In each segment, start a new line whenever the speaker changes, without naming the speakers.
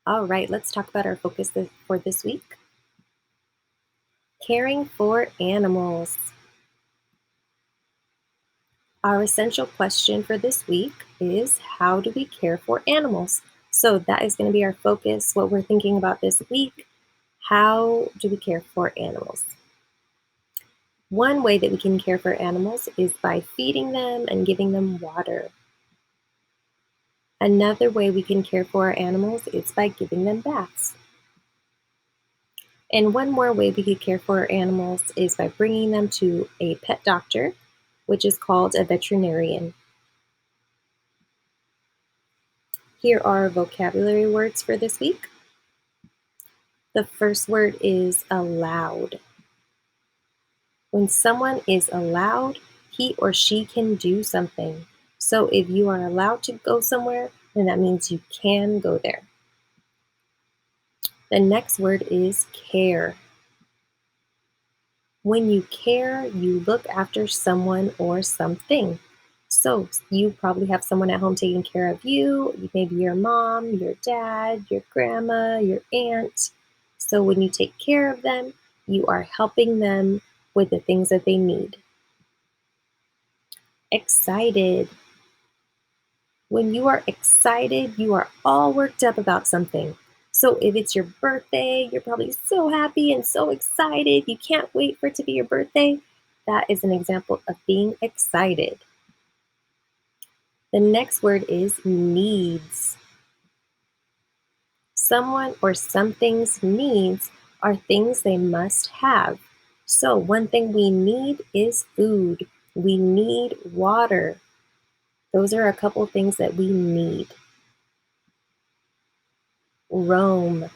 All right, let's talk about our focus for this week. Caring for animals. Our essential question for this week is, how do we care for animals? So that is going to be our focus, what we're thinking about this week. How do we care for animals? One way that we can care for animals is by feeding them and giving them water. Another way we can care for our animals is by giving them baths. And one more way we could care for our animals is by bringing them to a pet doctor, which is called a veterinarian. Here are vocabulary words for this week. The first word is allowed. When someone is allowed, he or she can do something. So if you are allowed to go somewhere, then that means you can go there. The next word is care. When you care, you look after someone or something. So you probably have someone at home taking care of you, maybe your mom, your dad, your grandma, your aunt. So when you take care of them, you are helping them with the things that they need. Excited. When you are excited, you are all worked up about something. So if it's your birthday, you're probably so happy and so excited. You can't wait for it to be your birthday. That is an example of being excited. The next word is needs. Someone or something's needs are things they must have. So one thing we need is food. We need water. Those are a couple things that we need. Roam.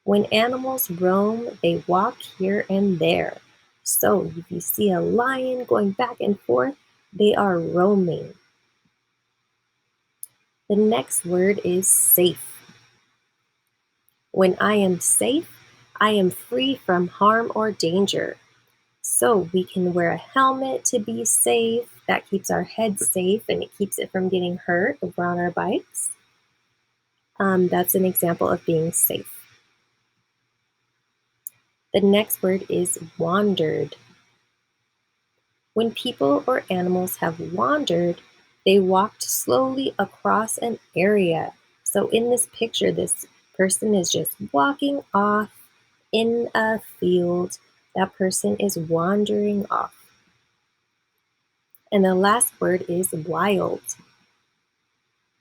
When animals roam, they walk here and there. So if you see a lion going back and forth, they are roaming. The next word is safe. When I am safe, I am free from harm or danger. So we can wear a helmet to be safe. That keeps our head safe and it keeps it from getting hurt if we're on our bikes. That's an example of being safe. The next word is wandered. When people or animals have wandered, they walked slowly across an area. So in this picture, this person is just walking off in a field. That person is wandering off. And the last word is wild.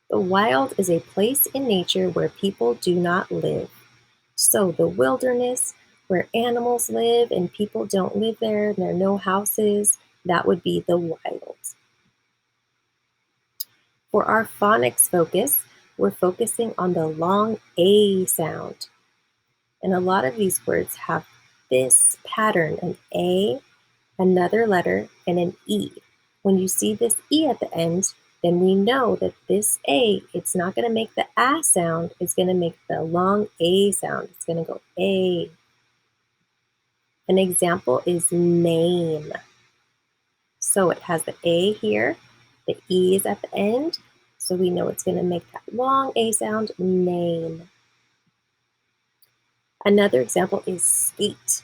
The wild is a place in nature where people do not live. So the wilderness, where animals live and people don't live there, and there are no houses, that would be the wild. For our phonics focus, we're focusing on the long A sound. And a lot of these words have this pattern, an A, another letter, and an E. When you see this E at the end, then we know that this A, it's not going to make the A sound, it's going to make the long A sound. It's going to go A. An example is name. So it has the A here, the E is at the end, so we know it's going to make that long A sound, name. Another example is skate,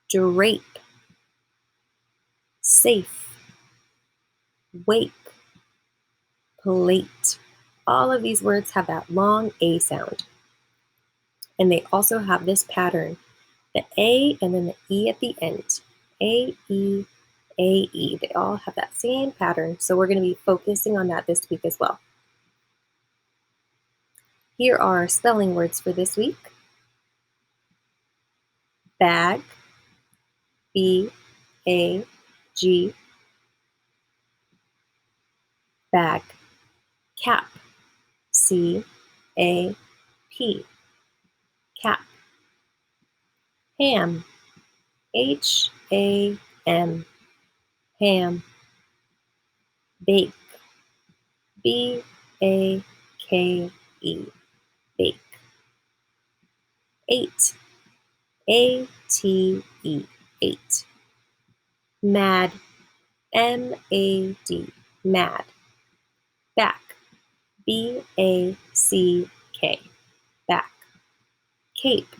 drape, safe, wake, plate. All of these words have that long A sound. And they also have this pattern, the A and then the E at the end. A, E, A, E. They all have that same pattern. So we're going to be focusing on that this week as well. Here are our spelling words for this week. Bag, B-A-G, bag. Cap, C-A-P, cap. Ham, H-A-M, ham. Bake, B-A-K-E, bake. Eight, A-T-E, eight. Mad, M-A-D, mad. Back, B-A-C-K, back. Cape,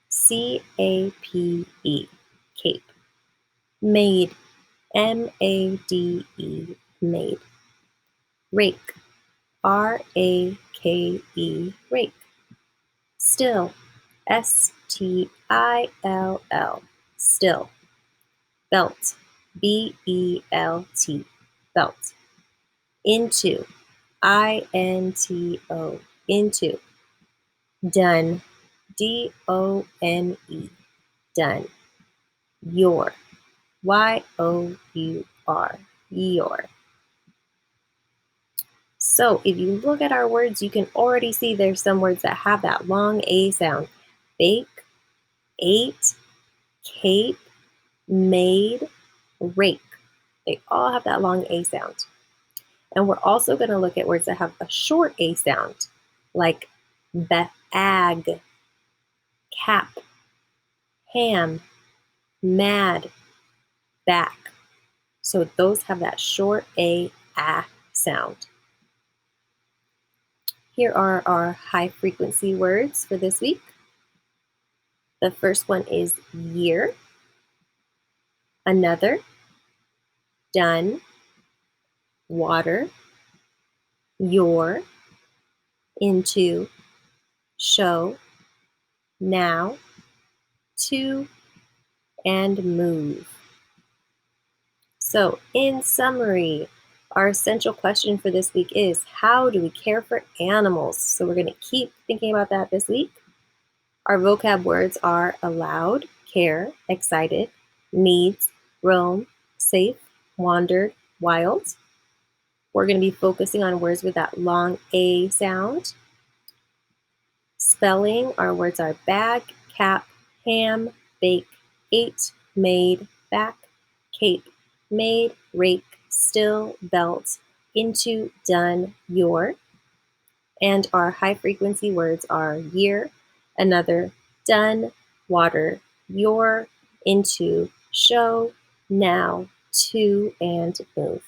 C-A-P-E, cape. Made, M-A-D-E, made. Rake, R-A-K-E, rake. Still, S-T-I-L-L, still. Belt, B-E-L-T, belt. Into, I-N-T-O, into. Done, D-O-N-E, done. Your, Y-O-U-R, your. So if you look at our words, you can already see there's some words that have that long A sound. Bake, ate, cape, made, rake. They all have that long A sound. And we're also going to look at words that have a short A sound, like bag, cap, ham, mad, back. So those have that short A sound. Here are our high frequency words for this week. The first one is year, another, done, water, your, into, show, now, to, and move. So in summary, our essential question for this week is, how do we care for animals? So we're going to keep thinking about that this week. Our vocab words are allowed, care, excited, needs, roam, safe, wandered, wild. We're going to be focusing on words with that long A sound. Spelling, our words are bag, cap, ham, bake, ate, made, back, cape, made, rake, still, belt, into, done, your. And our high frequency words are year, another, done, water, your, into, show, now, to, and move.